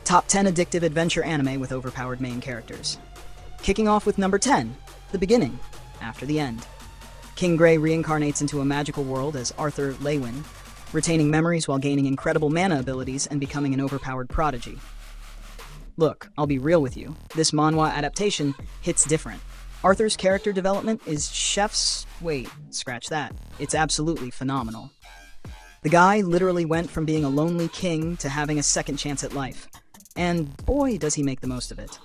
Top 10 Addictive Adventure Anime with Overpowered Main Characters. Kicking off with number 10, The Beginning, After the End. King Gray reincarnates into a magical world as Arthur Lewin, retaining memories while gaining incredible mana abilities and becoming an overpowered prodigy. Look, I'll be real with you, this manhwa adaptation hits different. Arthur's character development is chef's... wait, scratch that. It's absolutely phenomenal. The guy literally went from being a lonely king to having a second chance at life. And boy, does he make the most of it.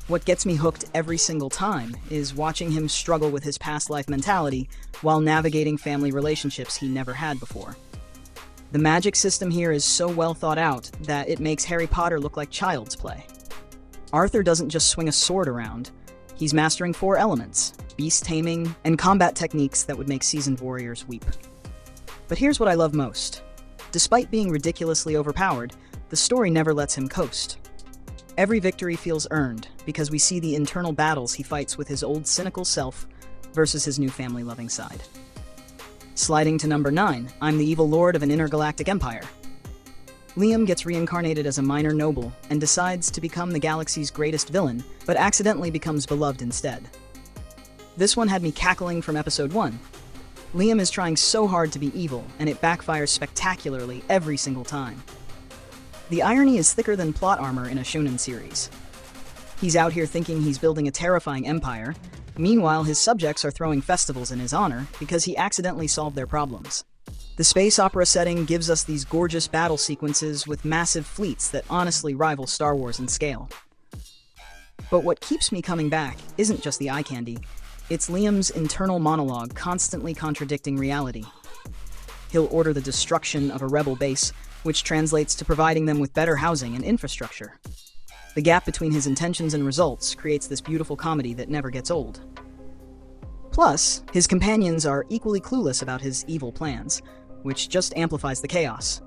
What gets me hooked every single time is watching him struggle with his past life mentality while navigating family relationships he never had before. The magic system here is so well thought out that it makes Harry Potter look like child's play. Arthur doesn't just swing a sword around, he's mastering 4 elements, beast taming, and combat techniques that would make seasoned warriors weep. But here's what I love most. Despite being ridiculously overpowered, the story never lets him coast. Every victory feels earned because we see the internal battles he fights with his old cynical self versus his new family-loving side. Sliding to number 9, I'm the evil lord of an intergalactic empire. Liam gets reincarnated as a minor noble and decides to become the galaxy's greatest villain, but accidentally becomes beloved instead. This one had me cackling from episode 1. Liam is trying so hard to be evil, and it backfires spectacularly every single time. The irony is thicker than plot armor in a shonen series. He's out here thinking he's building a terrifying empire. Meanwhile, his subjects are throwing festivals in his honor because he accidentally solved their problems. The space opera setting gives us these gorgeous battle sequences with massive fleets that honestly rival Star Wars in scale. But what keeps me coming back isn't just the eye candy, it's Liam's internal monologue constantly contradicting reality. He'll order the destruction of a rebel base, which translates to providing them with better housing and infrastructure. The gap between his intentions and results creates this beautiful comedy that never gets old. Plus, his companions are equally clueless about his evil plans, which just amplifies the chaos.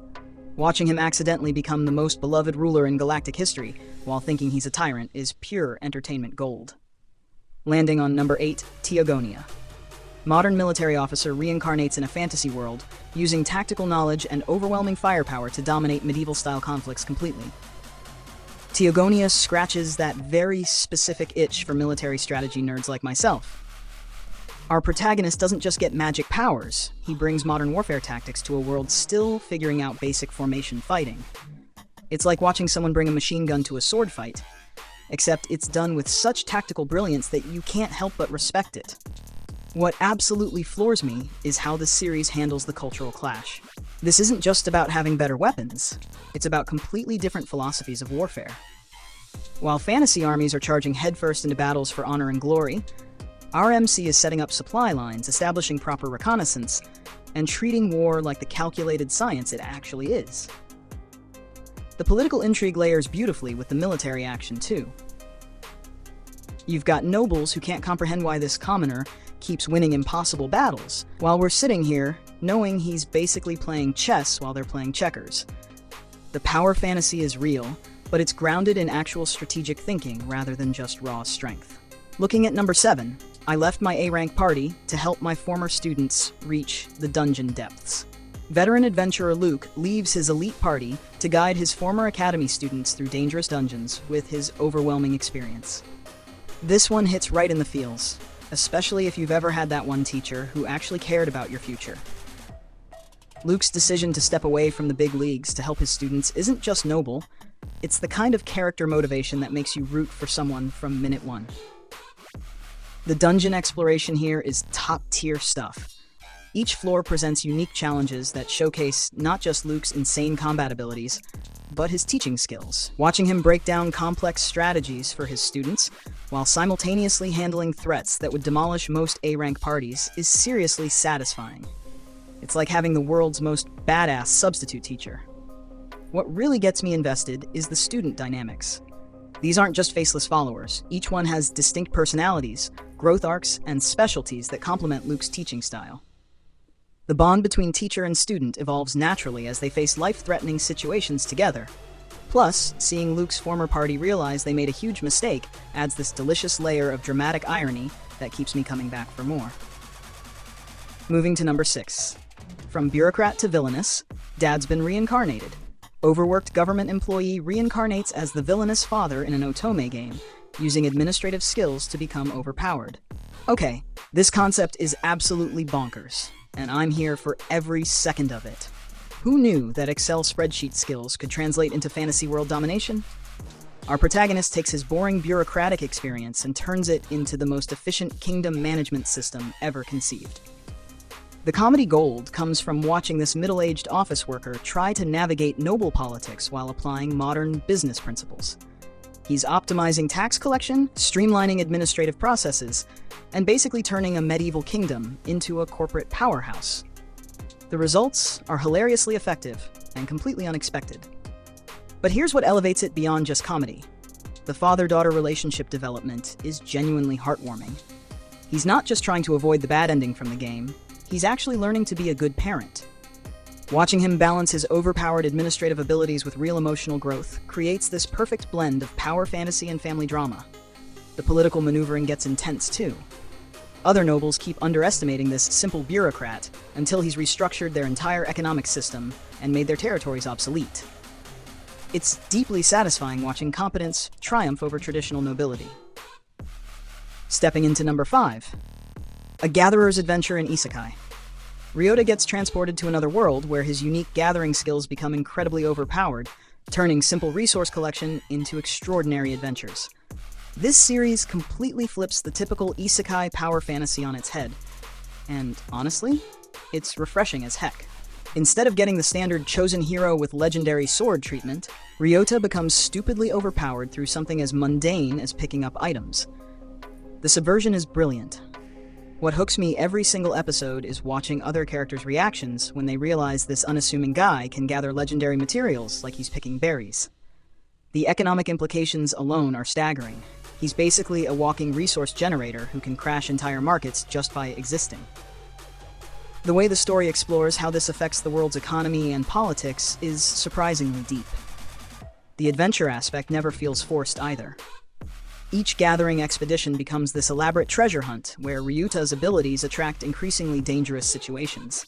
Watching him accidentally become the most beloved ruler in galactic history while thinking he's a tyrant is pure entertainment gold. Landing on number 8, Teogonia. Modern military officer reincarnates in a fantasy world, using tactical knowledge and overwhelming firepower to dominate medieval-style conflicts completely. Teogonia scratches that very specific itch for military strategy nerds like myself. Our protagonist doesn't just get magic powers, he brings modern warfare tactics to a world still figuring out basic formation fighting. It's like watching someone bring a machine gun to a sword fight, except it's done with such tactical brilliance that you can't help but respect it. What absolutely floors me is how this series handles the cultural clash. This isn't just about having better weapons, it's about completely different philosophies of warfare. While fantasy armies are charging headfirst into battles for honor and glory, our MC is setting up supply lines, establishing proper reconnaissance, and treating war like the calculated science it actually is. The political intrigue layers beautifully with the military action too. You've got nobles who can't comprehend why this commoner keeps winning impossible battles, while we're sitting here knowing he's basically playing chess while they're playing checkers. The power fantasy is real, but it's grounded in actual strategic thinking rather than just raw strength. Looking at number 7, I left my A-rank party to help my former students reach the dungeon depths. Veteran adventurer Luke leaves his elite party to guide his former academy students through dangerous dungeons with his overwhelming experience. This one hits right in the feels, especially if you've ever had that one teacher who actually cared about your future. Luke's decision to step away from the big leagues to help his students isn't just noble, it's the kind of character motivation that makes you root for someone from minute 1. The dungeon exploration here is top-tier stuff. Each floor presents unique challenges that showcase not just Luke's insane combat abilities, but his teaching skills. Watching him break down complex strategies for his students, while simultaneously handling threats that would demolish most A-rank parties, is seriously satisfying. It's like having the world's most badass substitute teacher. What really gets me invested is the student dynamics. These aren't just faceless followers. Each one has distinct personalities, growth arcs, and specialties that complement Luke's teaching style. The bond between teacher and student evolves naturally as they face life-threatening situations together. Plus, seeing Luke's former party realize they made a huge mistake adds this delicious layer of dramatic irony that keeps me coming back for more. Moving to number 6. From bureaucrat to villainous, Dad's been reincarnated. Overworked government employee reincarnates as the villainous father in an otome game, using administrative skills to become overpowered. Okay, this concept is absolutely bonkers, and I'm here for every second of it. Who knew that Excel spreadsheet skills could translate into fantasy world domination? Our protagonist takes his boring bureaucratic experience and turns it into the most efficient kingdom management system ever conceived. The comedy gold comes from watching this middle-aged office worker try to navigate noble politics while applying modern business principles. He's optimizing tax collection, streamlining administrative processes, and basically turning a medieval kingdom into a corporate powerhouse. The results are hilariously effective and completely unexpected. But here's what elevates it beyond just comedy. The father-daughter relationship development is genuinely heartwarming. He's not just trying to avoid the bad ending from the game, he's actually learning to be a good parent. Watching him balance his overpowered administrative abilities with real emotional growth creates this perfect blend of power fantasy and family drama. The political maneuvering gets intense too. Other nobles keep underestimating this simple bureaucrat until he's restructured their entire economic system and made their territories obsolete. It's deeply satisfying watching competence triumph over traditional nobility. Stepping into number 5. A gatherer's adventure in Isekai. Ryota gets transported to another world where his unique gathering skills become incredibly overpowered, turning simple resource collection into extraordinary adventures. This series completely flips the typical Isekai power fantasy on its head, and honestly, it's refreshing as heck. Instead of getting the standard chosen hero with legendary sword treatment, Ryota becomes stupidly overpowered through something as mundane as picking up items. The subversion is brilliant. What hooks me every single episode is watching other characters' reactions when they realize this unassuming guy can gather legendary materials like he's picking berries. The economic implications alone are staggering. He's basically a walking resource generator who can crash entire markets just by existing. The way the story explores how this affects the world's economy and politics is surprisingly deep. The adventure aspect never feels forced either. Each gathering expedition becomes this elaborate treasure hunt where Ryuta's abilities attract increasingly dangerous situations.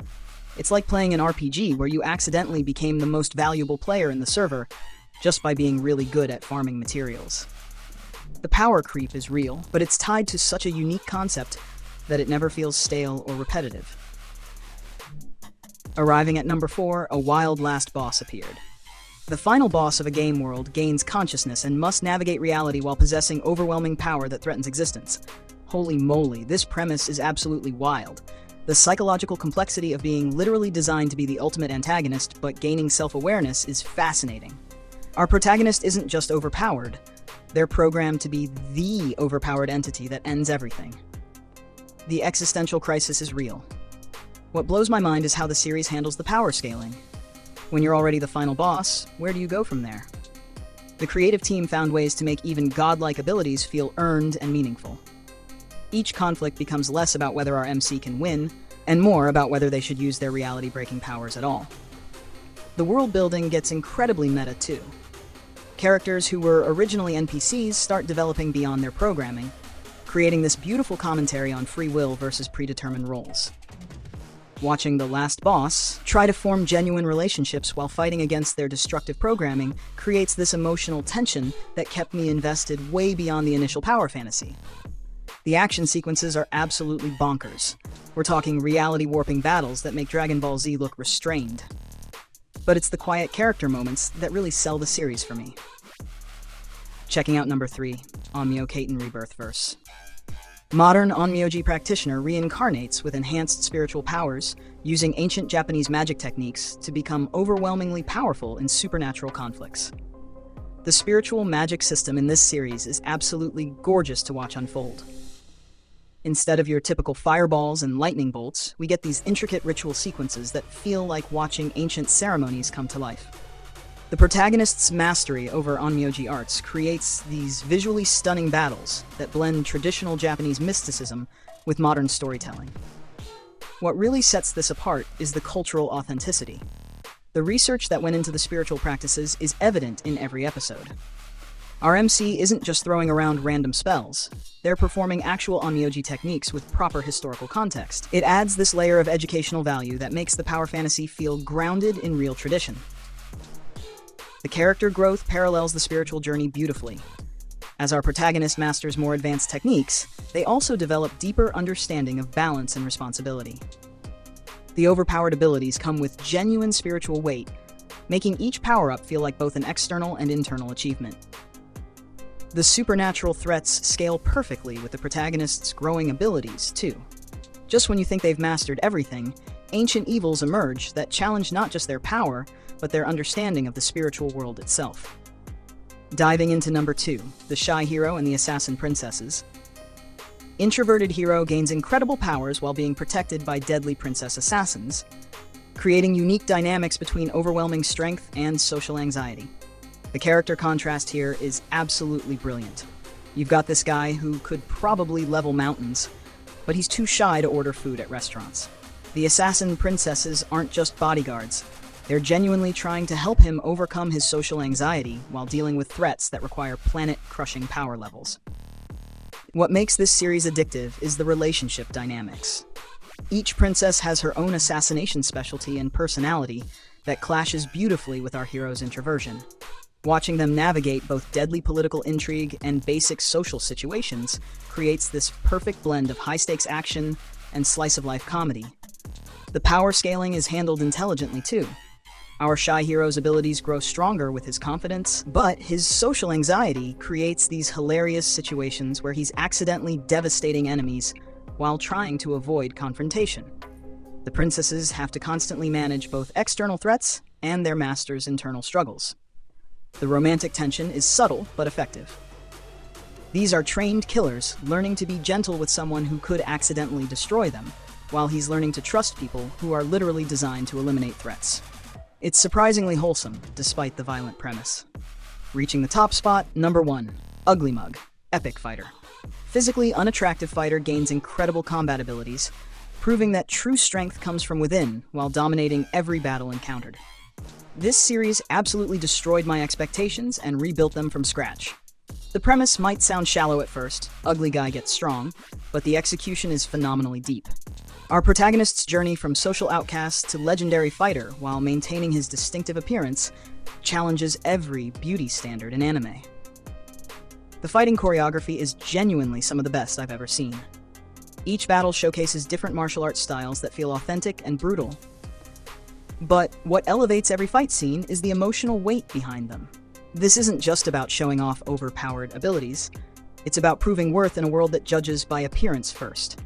It's like playing an RPG where you accidentally became the most valuable player in the server just by being really good at farming materials. The power creep is real, but it's tied to such a unique concept that it never feels stale or repetitive. Arriving at number 4, a wild last boss appeared. The final boss of a game world gains consciousness and must navigate reality while possessing overwhelming power that threatens existence. Holy moly, this premise is absolutely wild. The psychological complexity of being literally designed to be the ultimate antagonist, but gaining self-awareness is fascinating. Our protagonist isn't just overpowered, they're programmed to be the overpowered entity that ends everything. The existential crisis is real. What blows my mind is how the series handles the power scaling. When you're already the final boss, where do you go from there? The creative team found ways to make even godlike abilities feel earned and meaningful. Each conflict becomes less about whether our MC can win, and more about whether they should use their reality-breaking powers at all. The world building gets incredibly meta too. Characters who were originally NPCs start developing beyond their programming, creating this beautiful commentary on free will versus predetermined roles. Watching the last boss try to form genuine relationships while fighting against their destructive programming creates this emotional tension that kept me invested way beyond the initial power fantasy. The action sequences are absolutely bonkers. We're talking reality-warping battles that make Dragon Ball Z look restrained. But it's the quiet character moments that really sell the series for me. Checking out number 3, Onmyo Kaiten Rebirth Verse. Modern Onmyoji practitioner reincarnates with enhanced spiritual powers, using ancient Japanese magic techniques to become overwhelmingly powerful in supernatural conflicts. The spiritual magic system in this series is absolutely gorgeous to watch unfold. Instead of your typical fireballs and lightning bolts, we get these intricate ritual sequences that feel like watching ancient ceremonies come to life. The protagonist's mastery over Onmyoji arts creates these visually stunning battles that blend traditional Japanese mysticism with modern storytelling. What really sets this apart is the cultural authenticity. The research that went into the spiritual practices is evident in every episode. Our MC isn't just throwing around random spells, they're performing actual Onmyoji techniques with proper historical context. It adds this layer of educational value that makes the power fantasy feel grounded in real tradition. The character growth parallels the spiritual journey beautifully. As our protagonist masters more advanced techniques, they also develop deeper understanding of balance and responsibility. The overpowered abilities come with genuine spiritual weight, making each power-up feel like both an external and internal achievement. The supernatural threats scale perfectly with the protagonist's growing abilities, too. Just when you think they've mastered everything, ancient evils emerge that challenge not just their power, but their understanding of the spiritual world itself. Diving into number 2, the shy hero and the assassin princesses. Introverted hero gains incredible powers while being protected by deadly princess assassins, creating unique dynamics between overwhelming strength and social anxiety. The character contrast here is absolutely brilliant. You've got this guy who could probably level mountains, but he's too shy to order food at restaurants. The assassin princesses aren't just bodyguards. They're genuinely trying to help him overcome his social anxiety while dealing with threats that require planet-crushing power levels. What makes this series addictive is the relationship dynamics. Each princess has her own assassination specialty and personality that clashes beautifully with our hero's introversion. Watching them navigate both deadly political intrigue and basic social situations creates this perfect blend of high-stakes action and slice-of-life comedy. The power scaling is handled intelligently, too. Our shy hero's abilities grow stronger with his confidence, but his social anxiety creates these hilarious situations where he's accidentally devastating enemies while trying to avoid confrontation. The princesses have to constantly manage both external threats and their master's internal struggles. The romantic tension is subtle but effective. These are trained killers learning to be gentle with someone who could accidentally destroy them, while he's learning to trust people who are literally designed to eliminate threats. It's surprisingly wholesome, despite the violent premise. Reaching the top spot, number 1, Ugly Mug, Epic Fighter. Physically unattractive fighter gains incredible combat abilities, proving that true strength comes from within while dominating every battle encountered. This series absolutely destroyed my expectations and rebuilt them from scratch. The premise might sound shallow at first, ugly guy gets strong, but the execution is phenomenally deep. Our protagonist's journey from social outcast to legendary fighter while maintaining his distinctive appearance challenges every beauty standard in anime. The fighting choreography is genuinely some of the best I've ever seen. Each battle showcases different martial arts styles that feel authentic and brutal. But what elevates every fight scene is the emotional weight behind them. This isn't just about showing off overpowered abilities, it's about proving worth in a world that judges by appearance first.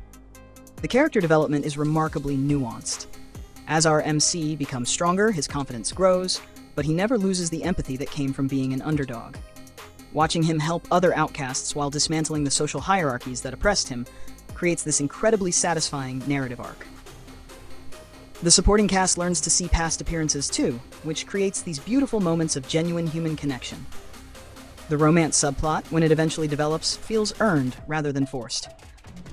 The character development is remarkably nuanced. As our MC becomes stronger, his confidence grows, but he never loses the empathy that came from being an underdog. Watching him help other outcasts while dismantling the social hierarchies that oppressed him creates this incredibly satisfying narrative arc. The supporting cast learns to see past appearances too, which creates these beautiful moments of genuine human connection. The romance subplot, when it eventually develops, feels earned rather than forced.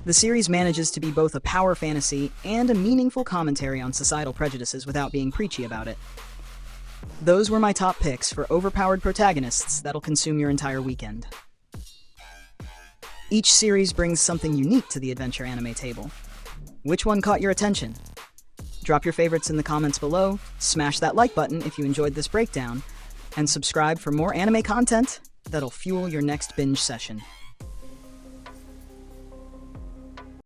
The series manages to be both a power fantasy and a meaningful commentary on societal prejudices without being preachy about it. Those were my top picks for overpowered protagonists that'll consume your entire weekend. Each series brings something unique to the adventure anime table. Which one caught your attention? Drop your favorites in the comments below, smash that like button if you enjoyed this breakdown, and subscribe for more anime content that'll fuel your next binge session.